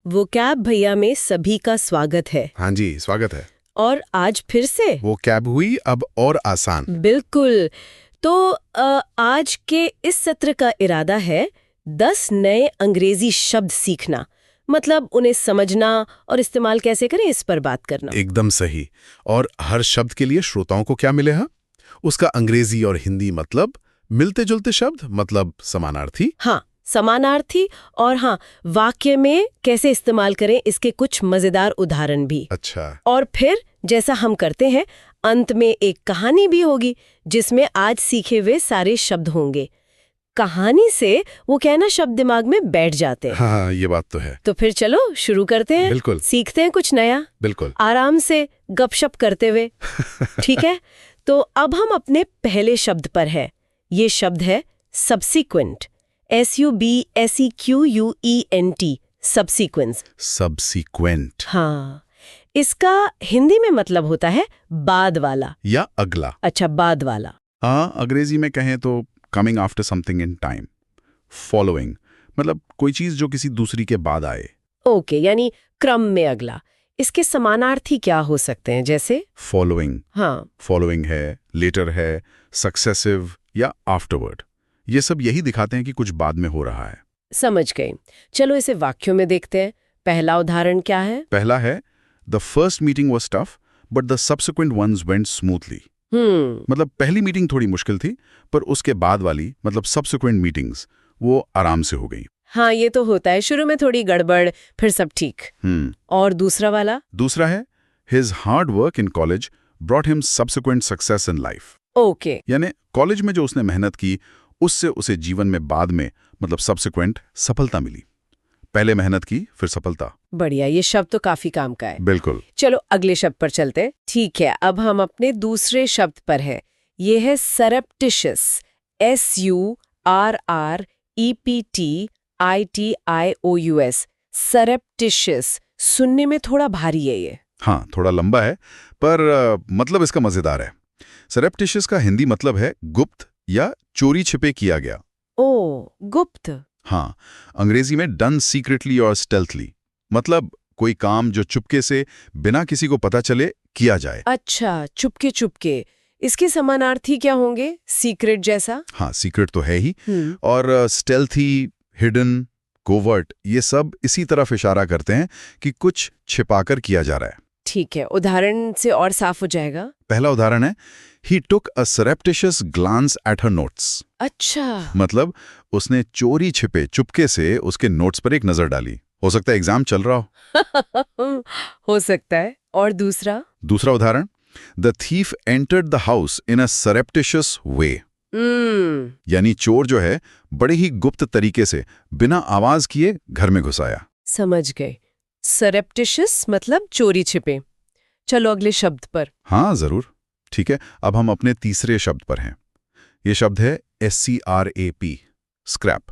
Vocab भैया में सभी का स्वागत है। हाँ जी, स्वागत है। और आज फिर से वो कैब हुई अब और आसान। बिल्कुल। तो आज के इस सत्र का इरादा है 10 नए अंग्रेजी शब्द सीखना, मतलब उन्हें समझना और इस्तेमाल कैसे करें इस पर बात करना। एकदम सही। और हर शब्द के लिए श्रोताओं को क्या मिले? उसका अंग्रेजी और हिंदी मतलब मिलते जुलते शब्द, मतलब समानार्थी। हाँ, समानार्थी। और हाँ, वाक्य में कैसे इस्तेमाल करें इसके कुछ मजेदार उदाहरण भी। अच्छा। और फिर जैसा हम करते हैं, अंत में एक कहानी भी होगी जिसमें आज सीखे हुए सारे शब्द होंगे। कहानी से वो कहना शब्द दिमाग में बैठ जाते हैं। हाँ, ये बात तो है। तो फिर चलो शुरू करते हैं। बिल्कुल। सीखते हैं कुछ नया, बिल्कुल आराम से गपशप करते हुए। ठीक है, तो अब हम अपने पहले शब्द पर है। ये शब्द है सबसीक्वेंट। SUBSEQUENT, subsequence. सबसीक्वेंट। हाँ, इसका हिंदी में मतलब होता है बाद वाला या अगला। अच्छा, बाद वाला। हाँ, अंग्रेजी में कहें तो coming after something in time. Following मतलब कोई चीज जो किसी दूसरी के बाद आए। ओके, यानी क्रम में अगला। इसके समानार्थी क्या हो सकते हैं? जैसे फॉलोइंग। हाँ, फॉलोइंग है, लेटर है, सक्सेसिव या आफ्टरवर्ड। ये सब यही दिखाते हैं कि कुछ बाद में हो रहा है। समझ गई। चलो इसे वाक्यों में देखते हैं। पहला उदाहरण क्या है? पहला है the first meeting was tough but the subsequent ones went smoothly. मतलब पहली मीटिंग थोड़ी मुश्किल थी, पर उसके बाद वाली मतलब सब्सिक्वेंट मीटिंग्स वो आराम से हो गई। हाँ, ये तो होता है, शुरू में थोड़ी गड़बड़, फिर सब ठीक। और दूसरा वाला? दूसरा है his hard work in college brought him subsequent success in life. Okay. यानी कॉलेज में जो उसने मेहनत की उससे उसे जीवन में बाद में मतलब सब्सिक्वेंट सफलता मिली। पहले मेहनत की फिर सफलता। बढ़िया, ये शब्द तो काफी काम का है। बिल्कुल। चलो अगले शब्द पर चलते हैं। ठीक है, अब हम अपने दूसरे शब्द पर है। ये है सरप्टिशियस। SURREPTITIOUS, सरप्टिशियस। सुनने में थोड़ा भारी है ये। हाँ, थोड़ा लंबा है, पर मतलब इसका मजेदार है। सरप्टिशियस का हिंदी मतलब है गुप्त या चोरी छिपे किया गया। ओ, गुप्त। हाँ, अंग्रेजी में डन सीक्रेटली और स्टेल्थली, मतलब कोई काम जो चुपके से बिना किसी को पता चले किया जाए। अच्छा, चुपके चुपके। इसके समानार्थी क्या होंगे? सीक्रेट जैसा? हाँ, सीक्रेट तो है ही। और स्टेल्थी, हिडन, कोवर्ट, ये सब इसी तरफ इशारा करते हैं कि कुछ छिपाकर किया जा रहा है। ठीक है, उदाहरण से और साफ हो जाएगा। पहला उदाहरण है He took a surreptitious glance at her notes। अच्छा। मतलब उसने चोरी छिपे चुपके से उसके नोट्स पर एक नजर डाली। हो सकता है एग्जाम चल रहा हो। हो सकता है। और दूसरा? दूसरा उदाहरण The thief entered the house in a surreptitious way। यानी चोर जो है बड़े ही गुप्त तरीके से बिना आवाज किए घर में घुस आया। समझ गए। सरप्टिशियस मतलब चोरी छिपे। चलो अगले शब्द पर। हाँ जरूर। ठीक है, अब हम अपने तीसरे शब्द पर हैं। ये शब्द है SCRAP, स्क्रैप।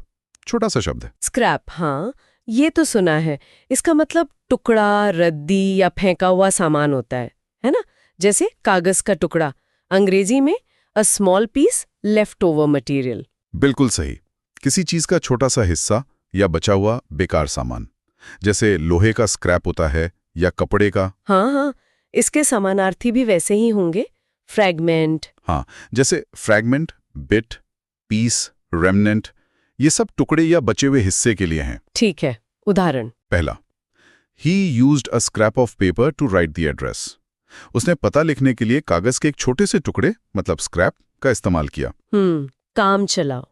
छोटा सा शब्द है। स्क्रैप, हाँ, ये तो सुना है। इसका मतलब टुकड़ा, रद्दी या फेंका हुआ सामान होता है ना? जैसे कागज का टुकड़ा। अंग्रेजी में a small piece left over material. बिल्कुल सही। किसी चीज का छोटा सा हिस्सा या बचा हुआ बेकार सामान, जैसे लोहे का स्क्रैप होता है या कपड़े का। हाँ हाँ, इसके समानार्थी भी वैसे ही होंगे। फ्रैगमेंट। हाँ, जैसे फ्रैगमेंट, बिट, पीस, रेमनेंट, ये सब टुकड़े या बचे हुए हिस्से के लिए हैं। ठीक है, उदाहरण। पहला, He used a scrap of paper to write the address। उसने पता लिखने के लिए कागज के एक छोटे से टुकड़े मतलब स्क्रैप का इस्तेमाल किया। काम चलाओ।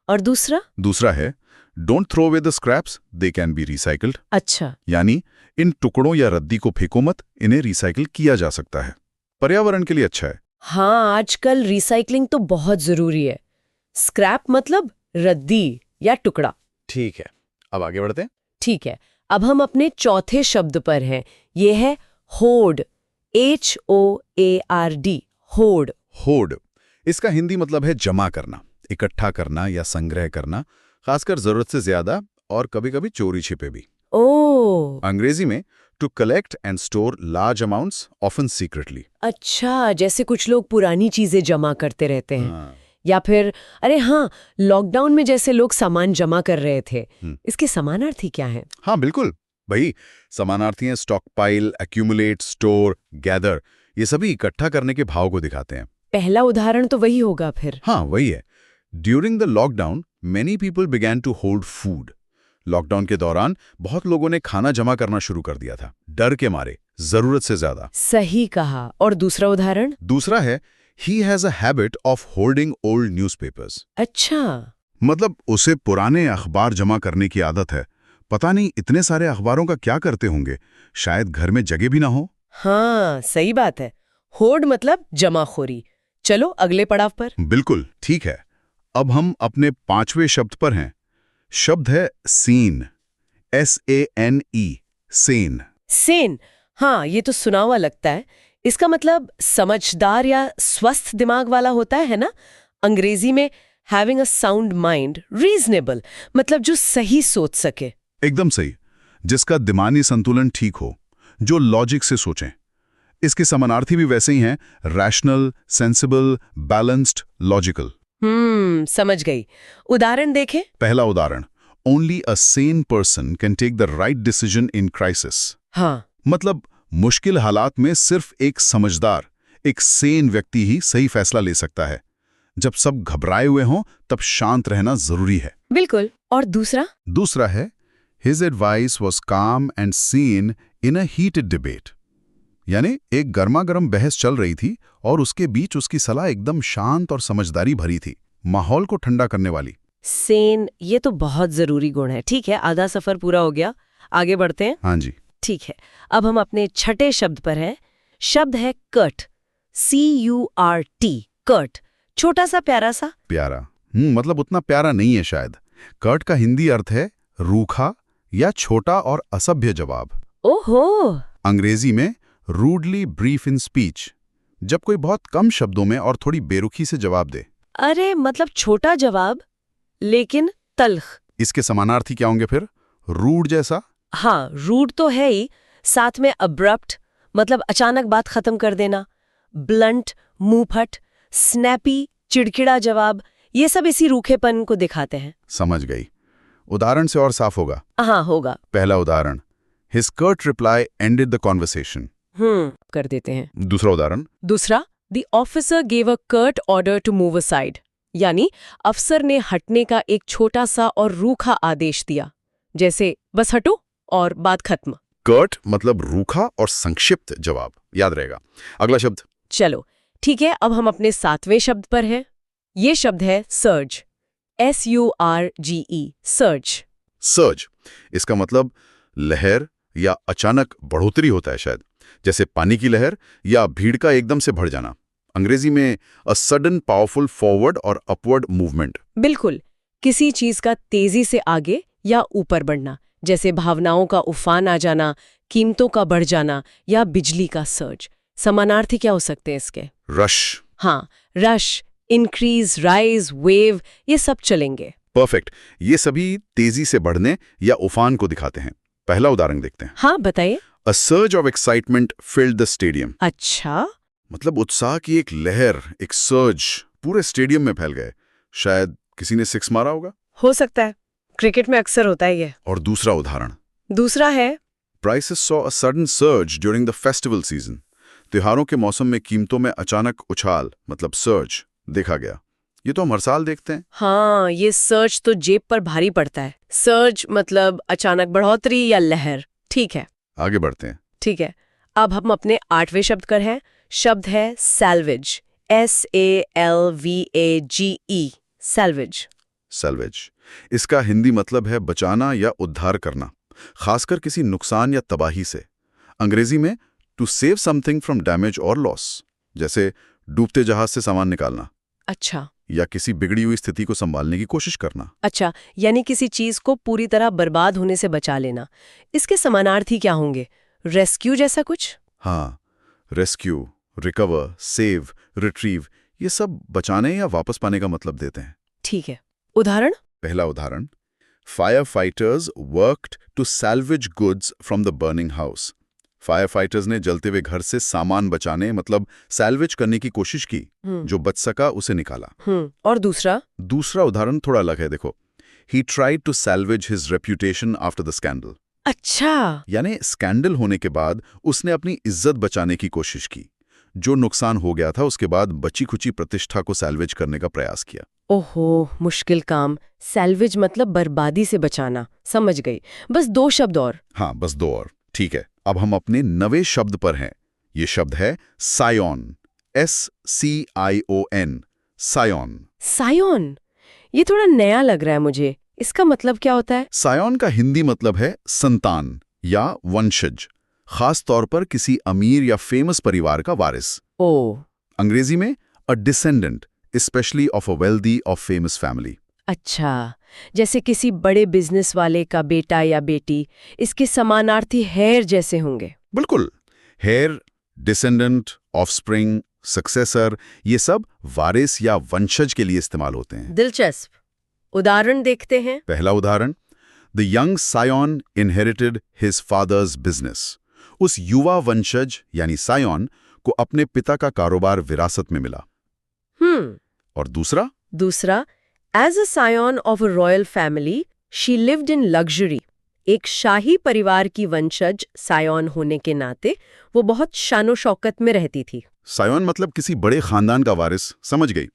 और दूसरा? दूसरा है Don't throw away the scraps, they can be recycled। अच्छा। यानी इन टुकड़ों या रद्दी को फेंको मत, इन्हें रिसाइकिल किया जा सकता है। पर्यावरण के लिए अच्छा है। हाँ, आजकल रिसाइकलिंग तो बहुत जरूरी है। स्क्रैप मतलब रद्दी या टुकड़ा। ठीक है, अब आगे बढ़ते हैं। ठीक है, अब हम अपने चौथे शब्द पर हैं। ये है होard। HOARD, होard। होड़, इसका हिंदी मतलब है जमा करना, इकट्ठा करना या संग्रह करना, खासकर जरूरत से ज्यादा और कभी-कभी चोरी छिपे भी। ओह, अंग्रेजी में to collect and store large amounts often secretly. अच्छा, जैसे कुछ लोग पुरानी चीजें जमा करते रहते हैं। या फिर अरे हाँ, लॉकडाउन में जैसे लोग सामान जमा कर रहे थे। इसके समानार्थी क्या है? हाँ बिल्कुल, भाई समानार्थी हैं स्टॉकपाइल, एक्यूमुलेट, स्टोर, गैदर, ये सभी इकट्ठा करने के भाव को दिखाते हैं। पहला उदाहरण तो वही होगा फिर। हाँ, वही है। During the lockdown many people began to hold food. Lockdown के दौरान बहुत लोगों ने खाना जमा करना शुरू कर दिया था, डर के मारे, जरूरत से ज्यादा। सही कहा। और दूसरा उदाहरण? दूसरा है he has a habit of holding old newspapers. अच्छा। मतलब उसे पुराने अखबार जमा करने की आदत है। पता नहीं इतने सारे अखबारों का क्या करते होंगे, शायद घर में जगह भी ना हो। हाँ, सही बात है। होर्ड मतलब जमाखोरी। चलो अगले पड़ाव पर। बिल्कुल ठीक है। अब हम अपने 5वें शब्द पर हैं। शब्द है सीन, SANE, सेन। सेन। हाँ, ये तो सुना हुआ लगता है। इसका मतलब समझदार या स्वस्थ दिमाग वाला होता है ना? अंग्रेजी में having a sound mind, reasonable, मतलब जो सही सोच सके। एकदम सही, जिसका दिमागी संतुलन ठीक हो, जो लॉजिक से सोचें। इसके समानार्थी भी वैसे ही हैं, रैशनल, सेंसिबल, बैलेंस्ड, लॉजिकल। समझ गई। उदाहरण देखें। पहला उदाहरण, only a sane person can take the right decision in crisis. हाँ, मतलब मुश्किल हालात में सिर्फ एक समझदार, एक सेन व्यक्ति ही सही फैसला ले सकता है। जब सब घबराए हुए हों तब शांत रहना जरूरी है। बिल्कुल। और दूसरा? दूसरा है हिज एडवाइस वॉज काम and seen in a heated debate. यानी एक गर्मा-गर्म बहस चल रही थी और उसके बीच उसकी सलाह एकदम शांत और समझदारी भरी थी, माहौल को ठंडा करने वाली। सेन, ये तो बहुत जरूरी गुण है। ठीक है, आधा सफर पूरा हो गया, आगे बढ़ते हैं। हाँ जी। ठीक है, अब हम अपने छठे शब्द पर हैं। शब्द है कर्ट, CURT, कर्ट। छोटा सा, प्यारा सा। प्यारा, मतलब उतना प्यारा नहीं है शायद। कर्ट का हिंदी अर्थ है रूखा या छोटा और असभ्य जवाब। ओहो। अंग्रेजी में रूडली ब्रीफ इन स्पीच, जब कोई बहुत कम शब्दों में और थोड़ी बेरुखी से जवाब दे। अरे, मतलब छोटा जवाब लेकिन तल्ख। इसके समानार्थी क्या होंगे फिर? रूड जैसा? हाँ, रूड तो है ही, साथ में अब्रप्ट, मतलब अचानक बात खत्म कर देना, ब्लंट, मुंहफट, स्नैपी, चिड़चिड़ा जवाब, ये सब इसी रूखेपन को दिखाते हैं। समझ गई। उदाहरण से और साफ होगा। हाँ, होगा। पहला उदाहरण, his curt reply ended the conversation. कर देते हैं। दूसरा उदाहरण, दूसरा, the officer gave a curt order to move aside, यानी अफसर ने हटने का एक छोटा सा और रूखा आदेश दिया, जैसे बस हटो और बात खत्म। कर्ट मतलब रूखा और संक्षिप्त जवाब, याद रहेगा। अगला शब्द। चलो ठीक है, अब हम अपने 7वें शब्द पर हैं। ये शब्द है सर्ज, SURGE, सर्ज। सर्ज, इसका मतलब लहर या अचानक बढ़ोतरी होता है शायद, जैसे पानी की लहर या भीड़ का एकदम से बढ़ जाना। अंग्रेजी में अ सडन पावरफुल फॉरवर्ड और अपवर्ड मूवमेंट। बिल्कुल, किसी चीज का तेजी से आगे या ऊपर बढ़ना, जैसे भावनाओं का उफान आ जाना, कीमतों का बढ़ जाना या बिजली का सर्ज। समानार्थी क्या हो सकते हैं इसके? रश। हाँ, रश, इंक्रीज, राइज, वेव, ये सब चलेंगे। परफेक्ट, ये सभी तेजी से बढ़ने या उफान को दिखाते हैं। पहला उदाहरण देखते हैं। हाँ, बताइए। A surge of excitement filled the stadium. अच्छा। मतलब उत्साह की एक लहर, एक सर्ज पूरे स्टेडियम में फैल गए। शायद किसी ने सिक्स मारा होगा। हो सकता है, क्रिकेट में अक्सर होता है ये। और दूसरा उदाहरण, दूसरा है prices saw a sudden surge during the festival season. त्योहारों के मौसम में कीमतों में अचानक उछाल, मतलब सर्ज देखा गया। ये तो हम हर साल देखते हैं। हाँ, ये सर्ज तो जेब पर भारी पड़ता है। सर्ज मतलब अचानक बढ़ोतरी या लहर। ठीक है, आगे बढ़ते हैं। ठीक है, अब हम अपने 8वें शब्द पर हैं। शब्द है सैल्वेज, SALVAGE, सैल्वेज। सैल्वेज, इसका हिंदी मतलब है बचाना या उद्धार करना, खासकर किसी नुकसान या तबाही से। अंग्रेजी में to save something from damage और लॉस, जैसे डूबते जहाज से सामान निकालना। अच्छा। या किसी बिगड़ी हुई स्थिति को संभालने की कोशिश करना। अच्छा, यानी किसी चीज को पूरी तरह बर्बाद होने से बचा लेना। इसके समानार्थी क्या होंगे? रेस्क्यू जैसा कुछ? हाँ, रेस्क्यू, रिकवर, सेव, रिट्रीव, ये सब बचाने या वापस पाने का मतलब देते हैं। ठीक है, उदाहरण? पहला उदाहरण, fire fighters worked to salvage goods from the burning house. Fire fighters ने जलते हुए घर से सामान बचाने, मतलब सैल्वेज करने की कोशिश की। जो बच सका उसे निकाला। और दूसरा? दूसरा उदाहरण थोड़ा अलग है, देखो। He tried to salvage his reputation after the scandal. अच्छा। यानी स्कैंडल होने के बाद उसने अपनी इज्जत बचाने की कोशिश की। जो नुकसान हो गया था उसके बाद बची खुची प्रतिष्ठा को सैल्वेज करने का प्रयास किया। ओहो, मुश्किल काम। सैल्वेज मतलब बर्बादी से बचाना। समझ गई। बस 2 शब्द और। हाँ, बस 2 और। ठीक है, अब हम अपने नवे शब्द पर हैं। ये शब्द है सायोन। SCION, सायोन। सायोन, ये थोड़ा नया लग रहा है मुझे। इसका मतलब क्या होता है? सायोन का हिंदी मतलब है संतान या वंशज, खास तौर पर किसी अमीर या फेमस परिवार का वारिस। ओ, अंग्रेजी में a descendant, especially of a wealthy और फेमस फैमिली। अच्छा, जैसे किसी बड़े बिजनेस वाले का बेटा या बेटी। इसके समानार्थी हेयर जैसे होंगे। बिल्कुल। हेयर, डिसेंडेंट, ऑफस्प्रिंग, सक्सेसर, ये सब वारिस या वंशज के लिए इस्तेमाल होते हैं। दिलचस्प। उदाहरण देखते हैं। पहला उदाहरण, the young scion inherited his father's business. उस युवा वंशज यानी सायोन को अपने पिता का कारोबार विरासत में मिला। और दूसरा, as a scion of a royal family she lived in luxury. एक शाही परिवार की वंशज सायोन होने के नाते वो बहुत शानो शौकत में रहती थी। सायोन मतलब किसी बड़े खानदान का वारिस, समझ गई।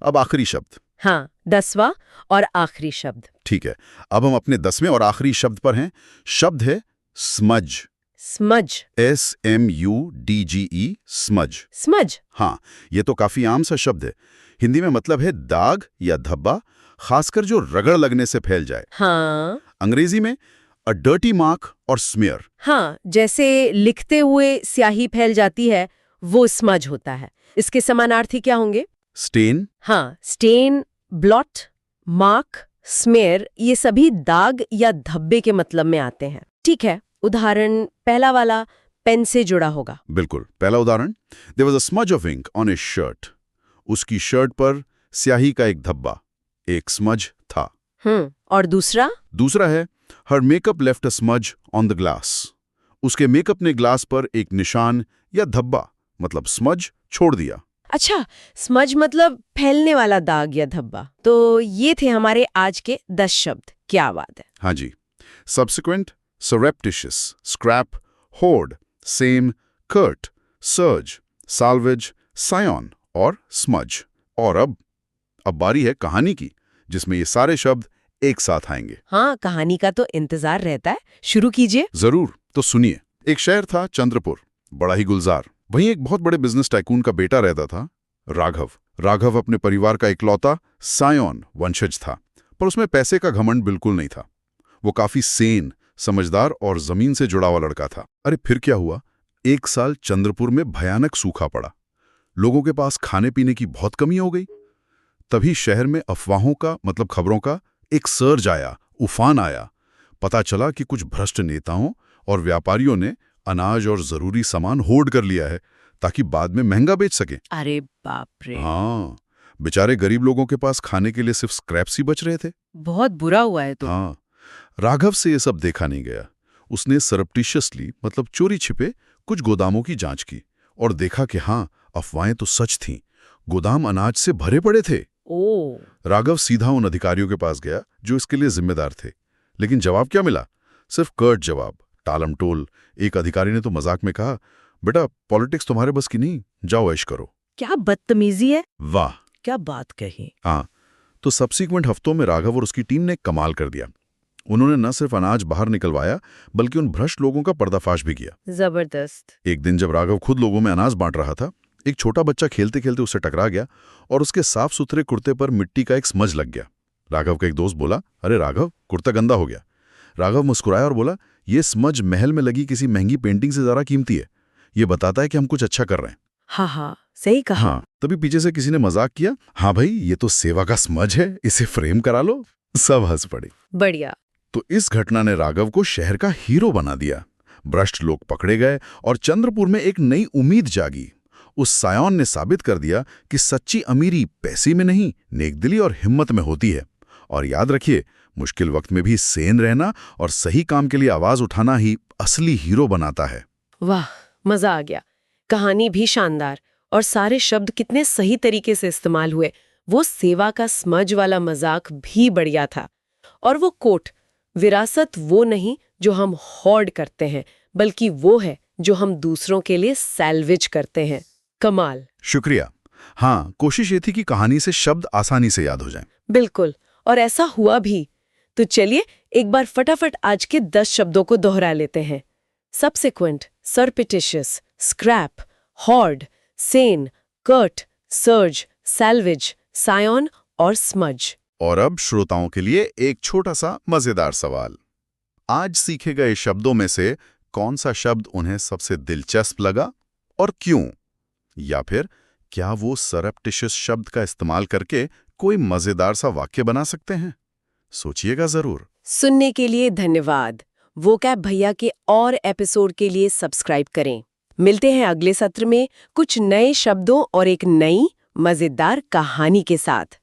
अब आखिरी शब्द। हाँ, 10वां और आखिरी शब्द। ठीक है, अब हम अपने 10वें और आखिरी शब्द पर हैं। शब्द है smudge. Smudge. SMUDGE, smudge. Smudge. हाँ, ये तो काफी आम सा शब्द है। हिंदी में मतलब है दाग या धब्बा, खासकर जो रगड़ लगने से फैल जाए। हाँ। अंग्रेजी में अ डर्टी मार्क और स्मियर। हाँ, जैसे लिखते हुए स्याही फैल जाती है, वो स्मज होता है। इसके समानार्थी क्या होंगे? स्टेन। हाँ, स्टेन, ब्लॉट, मार्क, स्मेयर, ये सभी दाग या धब्बे के मतलब में आते हैं। ठीक है, उदाहरण पहला वाला पेन से जुड़ा होगा। बिल्कुल, पहला उदाहरण, there was a smudge of ink on his shirt. उसकी शर्ट पर स्याही का एक धब्बा, एक स्मज था। और दूसरा है her makeup left a smudge on the glass. उसके मेकअप ने ग्लास पर एक निशान या धब्बा, मतलब स्मज, छोड़ दिया। अच्छा, स्मज मतलब फैलने वाला दाग या धब्बा। तो ये थे हमारे आज के 10 शब्द। क्या बात है। हाँ जी। Subsequent, surreptitious, scrap, hoard, same, curt, surge, salvage, scion और smudge। और अब बारी है कहानी की, जिसमें ये सारे शब्द एक साथ आएंगे। हाँ, कहानी का तो इंतजार रहता है। शुरू कीजिए। जरूर, तो सुनिए। एक शहर था चंद्रपुर, बड़ा ही गुलजार। वहीं एक बहुत बड़े बिजनेस टाइकून का बेटा रहता था, राघव। राघव अपने परिवार का इकलौता सायोन वंशज था, पर उसमें पैसे का घमंड बिल्कुल नहीं था। वो काफी सेन, समझदार और जमीन से जुड़ा हुआ लड़का था। अरे फिर क्या हुआ, एक साल चंद्रपुर में भयानक सूखा पड़ा। लोगों के पास खाने पीने की बहुत कमी हो गई। तभी शहर में अफवाहों का, मतलब खबरों का, एक सर्ज आया, उफान आया। पता चला कि कुछ भ्रष्ट नेताओं और व्यापारियों ने अनाज और जरूरी सामान होर्ड कर लिया है, ताकि बाद में महंगा बेच सकें। अरे बाप रे। हाँ, बेचारे गरीब लोगों के पास खाने के लिए सिर्फ स्क्रैप्स ही बच रहे थे। बहुत बुरा हुआ है तो। हाँ, राघव से ये सब देखा नहीं गया। उसने सरप्टिशियसली, मतलब चोरी छिपे, कुछ गोदामों की जांच की और देखा कि हाँ, अफवाहें तो सच थीं। गोदाम अनाज से भरे पड़े थे। राघव सीधा उन अधिकारियों के पास गया जो इसके लिए जिम्मेदार थे। लेकिन जवाब क्या मिला? सिर्फ कर्ट जवाब, टालमटोल। एक अधिकारी ने तो मजाक में कहा, बेटा पॉलिटिक्स तुम्हारे बस की नहीं, जाओ ऐश करो। क्या बदतमीजी है। वाह, क्या बात कही। हाँ, तो सब्सिक्वेंट हफ्तों में राघव और उसकी टीम ने कमाल कर दिया। उन्होंने न सिर्फ अनाज बाहर निकलवाया, बल्कि उन भ्रष्ट लोगों का पर्दाफाश भी किया। जबरदस्त। एक दिन जब राघव खुद लोगों में अनाज बांट रहा था, एक छोटा बच्चा खेलते खेलते उससे टकरा गया और उसके साफ सुथरे कुर्ते पर मिट्टी का एक स्मज लग गया। राघव का एक दोस्त बोला, अरे राघव, कुर्ता गंदा हो गया। राघव मुस्कुराया और बोला, ये स्मज महल में लगी किसी महंगी पेंटिंग से ज्यादा कीमती है। ये बताता है कि हम कुछ अच्छा कर रहे हैं। हाँ, सही कहा। हाँ, तभी पीछे से किसी ने मजाक किया, हाँ भाई, ये तो सेवा का स्मज है, इसे फ्रेम करा लो। सब हंस पड़े। बढ़िया। तो इस घटना ने राघव को शहर का हीरो बना दिया। भ्रष्ट लोग पकड़े गए और चंद्रपुर में एक नई उम्मीद जागी। उस सायोन ने साबित कर दिया कि सच्ची अमीरी पैसे में नहीं, नेकदिली और हिम्मत में होती है। और याद रखिए, मुश्किल वक्त में भी सेन रहना और सही काम के लिए आवाज उठाना ही असली हीरो बनाता है। वाह, मजा आ गया। कहानी भी शानदार और सारे शब्द कितने सही तरीके से इस्तेमाल हुए। वो सेवा का स्मज वाला मजाक भी बढ़िया था। और वो कोट, विरासत वो नहीं जो हम होर्ड करते हैं, बल्कि वो है जो हम दूसरों के लिए सैल्वेज करते हैं। कमाल। शुक्रिया। हाँ, कोशिश ये थी कि कहानी से शब्द आसानी से याद हो जाएं। बिल्कुल, और ऐसा हुआ भी। तो चलिए एक बार फटाफट आज के 10 शब्दों को दोहरा लेते हैं। Subsequent, surreptitious, scrap, hoard, sane, curt, surge, salvage, scion और स्मज। और अब श्रोताओं के लिए एक छोटा सा मजेदार सवाल। आज सीखे गए शब्दों में से कौन सा शब्द उन्हें सबसे दिलचस्प लगा और क्यों? या फिर क्या वो सरप्टिशियस शब्द का इस्तेमाल करके कोई मजेदार सा वाक्य बना सकते हैं? सोचिएगा जरूर। सुनने के लिए धन्यवाद। वोकैब भैया के और एपिसोड के लिए सब्सक्राइब करें। मिलते हैं अगले सत्र में कुछ नए शब्दों और एक नई मजेदार कहानी के साथ।